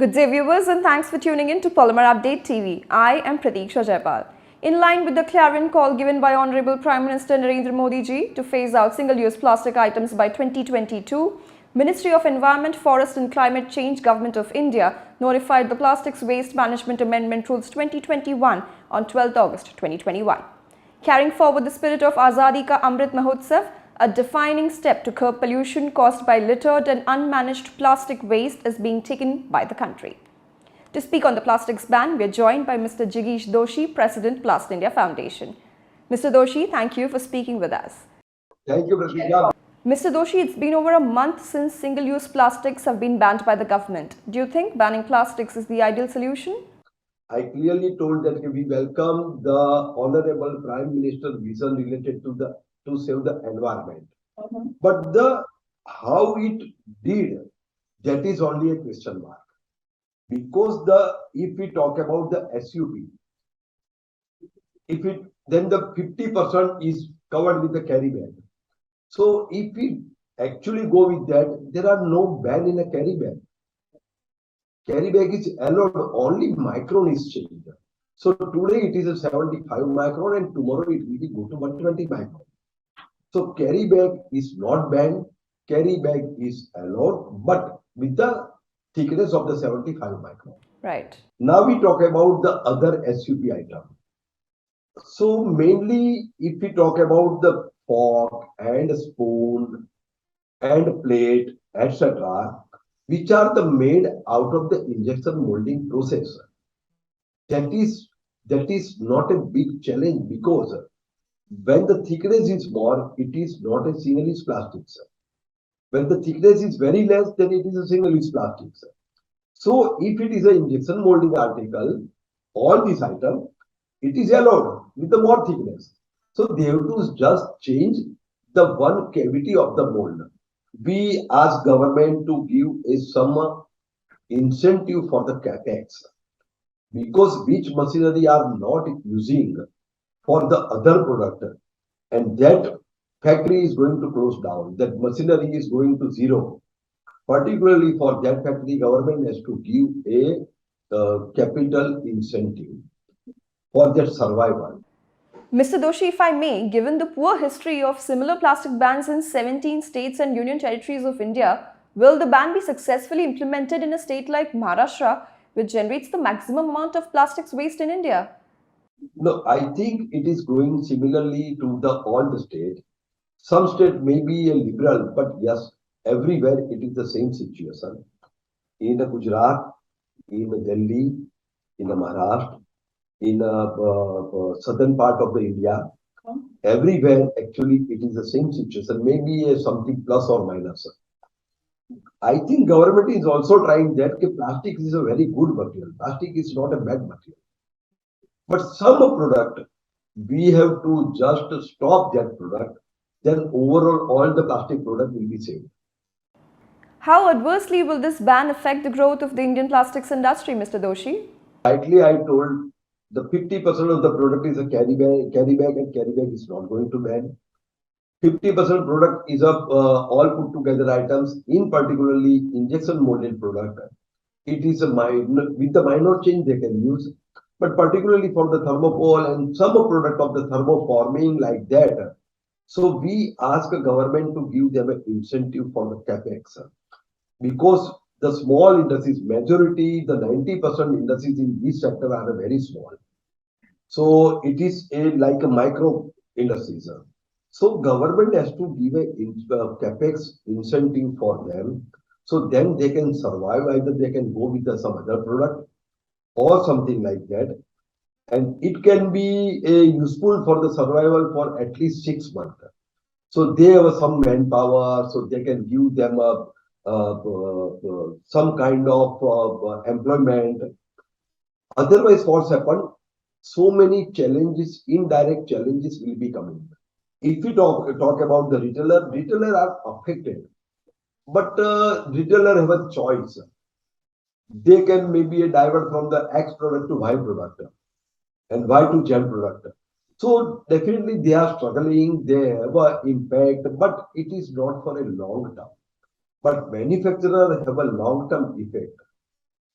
Good day viewers and thanks for tuning in to Polymerupdate TV. I am Pratiksha Jaipal. In line with the clarion call given by Honorable Prime Minister Narendra Modi ji to phase out single-use plastic items by 2022, Ministry of Environment, Forest and Climate Change, Government of India notified the Plastics Waste Management Amendment Rules 2021 on 12 August 2021. Carrying forward the spirit of Azadi ka Amrit Mahotsava, a defining step to curb pollution caused by littered and unmanaged plastic waste is being taken by the country. To speak on the plastics ban, we are joined by Mr. Jigish Doshi, President, Plastindia Foundation. Mr. Doshi, thank you for speaking with us. Thank you, Pratiksha. Mr. Doshi, it's been over a month since single-use plastics have been banned by the government. Do you think banning plastics is the ideal solution? I clearly told that we welcome the Honorable Prime Minister's vision related to save the environment. But how it did, that is only a question mark. Because if we talk about the SUP, then the 50% is covered with the carry bag. So if we actually go with that, there are no ban in a carry bag. Carry bag is allowed, only micron is changed. So today it is a 75 micron and tomorrow it will go to 120 micron. So carry bag is not banned, carry bag is allowed, but with the thickness of the 75 micron. Right. Now we talk about the other SUP item. So mainly if we talk about the fork and spoon and plate, etc., which are made out of the injection molding process. That is not a big challenge because when the thickness is more, it is not a single-use plastic. When the thickness is very less, then it is a single-use plastic. So if it is an injection molding article, all these items, it is allowed with the more thickness. So they have to just change the one cavity of the mold. We ask government to give some incentive for the capex because which machinery are not using for the other product, and that factory is going to close down, that machinery is going to zero. Particularly for that factory, government has to give a capital incentive for their survival. Mr. Doshi, if I may, given the poor history of similar plastic bans in 17 states and union territories of India, will the ban be successfully implemented in a state like Maharashtra, which generates the maximum amount of plastics waste in India? No, I think it is going similarly to all the states. Some state may be a liberal, but yes, everywhere it is the same situation. In Gujarat, in Delhi, in Maharashtra, in southern part of the India, everywhere actually it is the same situation, maybe something plus or minus. I think government is also trying that plastic is a very good material. Plastic is not a bad material. But some product, we have to just stop that product, then overall all the plastic product will be saved. How adversely will this ban affect the growth of the Indian plastics industry, Mr. Doshi? Rightly, I told the 50% of the product is a carry bag and carry bag is not going to ban. 50% product is of all put together items, in particularly injection molded product. It is with the minor change they can use, but particularly for the thermopole and some product of the thermoforming like that. So we ask the government to give them an incentive for the capex because the small industries, majority, the 90% industries in this sector are very small. So it is like a micro industries. So government has to give a capex incentive for them. So then they can survive. Either they can go with some other product or something like that. And it can be useful for the survival for at least 6 months. So they have some manpower, so they can give them some kind of employment. Otherwise, what's happened? So many challenges, indirect challenges will be coming. If we talk about the retailer are affected, but retailer have a choice. They can maybe divert from the X product to Y product and Y to Z product. So definitely they are struggling, they have an impact, but it is not for a long term. But manufacturer have a long-term effect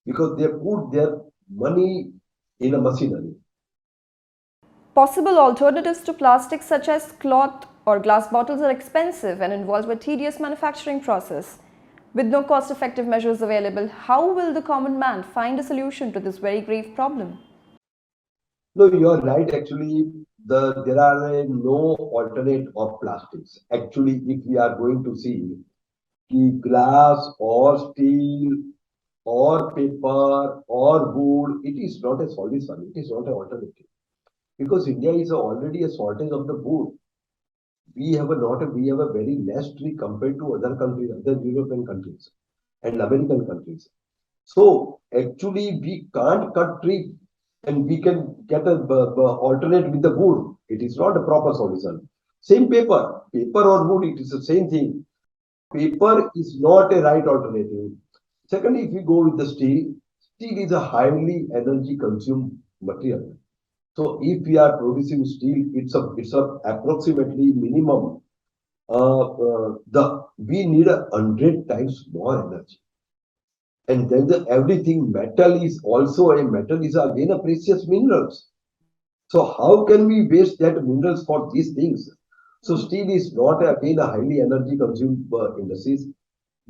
because they put their money in a machinery. Possible alternatives to plastic such as cloth or glass bottles are expensive and involve a tedious manufacturing process. With no cost-effective measures available, how will the common man find a solution to this very grave problem? No, you are right. Actually, there are no alternate of plastics. Actually, if we are going to see glass or steel or paper or wood, it is not a solution. It is not an alternative because India is already a shortage of the wood. We have a very less tree compared to other countries, other European countries and American countries. So actually, we can't cut tree and we can get a alternate with the wood. It is not a proper solution. Same paper or wood, it is the same thing. Paper is not a right alternative. Secondly, if you go with the steel is a highly energy consumed material. So if we are producing steel, it's a approximately minimum. The we need 100 times more energy. And then everything metal is again a precious minerals. So how can we waste that minerals for these things? So steel is not again a highly energy consumed industries.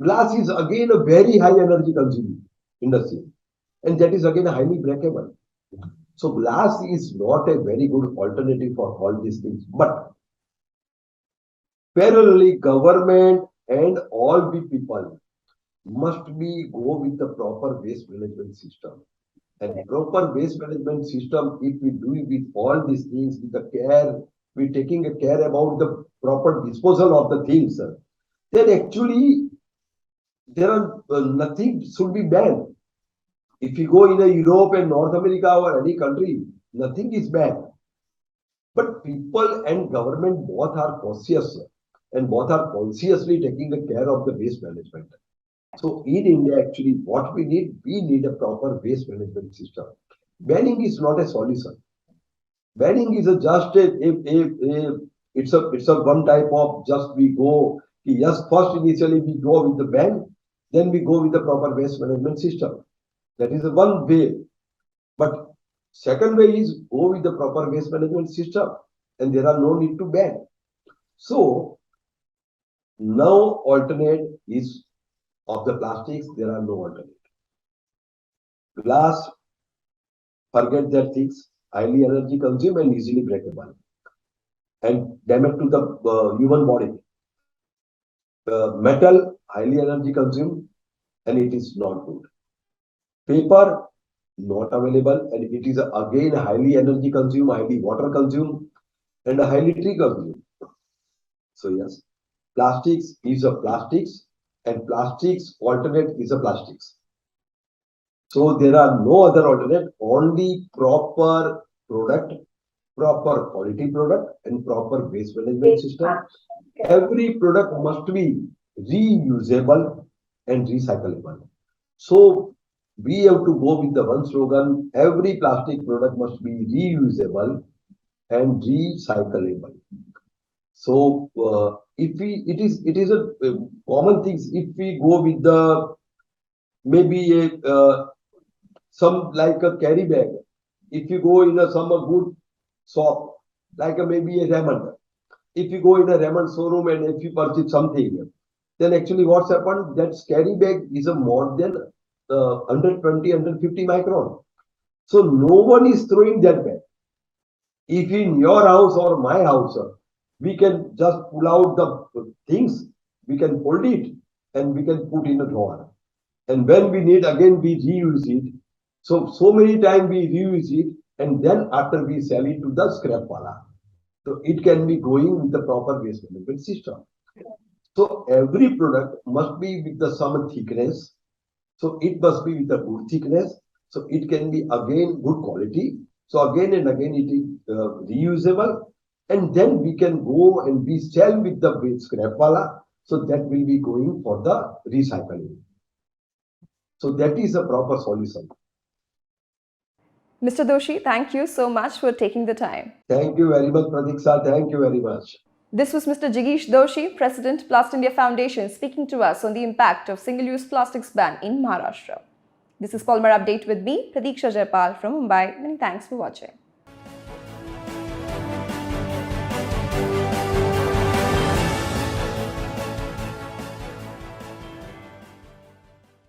Glass is again a very high energy consuming industry, and that is again highly breakable. So glass is not a very good alternative for all these things. But parallelly, government and all the people must be go with the proper waste management system. And proper waste management system, if we do it with all these things, with the care, we taking a care about the proper disposal of the things, then actually there are nothing should be banned. If you go in a Europe and North America or any country, nothing is banned. But people and government both are cautious and both are consciously taking the care of the waste management. So in India, actually, what we need a proper waste management system. Banning is not a solution. Banning is it's a one type of just we go. Yes, first initially we go with the ban, then we go with the proper waste management system. That is the one way. But second way is go with the proper waste management system, and there are no need to ban. So now alternate is of the plastics, there are no alternate. Glass, forget that things, highly energy consume and easily breakable and damage to the human body. Metal, highly energy consume and it is not good. Paper, not available and it is again highly energy consume, highly water consume and highly tree consume. So yes, plastics is a plastics and plastics alternate is a plastics. So there are no other alternate, only proper product, proper quality product and proper waste management system. Every product must be reusable and recyclable. So we have to go with the one slogan, every plastic product must be reusable and recyclable. So it is a common things. If we go with the maybe some like a carry bag, if you go in some good shop, like maybe a Raymond, if you go in a Raymond showroom and if you purchase something, then actually what's happened, that carry bag is a more than 120, 150 micron. So no one is throwing that bag. If in your house or my house, we can just pull out the things, we can fold it and we can put in a drawer. And when we need again, we reuse it. So many times we reuse it and then after we sell it to the scrap wala. So it can be going with the proper waste management system. So every product must be with the some thickness. So it must be with a good thickness. So it can be again good quality. So again and again it is reusable. And then we can go and we sell with the scrap wala. So that will be going for the recycling. So that is a proper solution. Mr. Doshi, thank you so much for taking the time. Thank you very much, Pratiksha. Thank you very much. This was Mr. Jigish Doshi, President, Plastindia Foundation, speaking to us on the impact of single-use plastics ban in Maharashtra. This is Polymer Update with me, Pratiksha Jaipal from Mumbai. Many thanks for watching.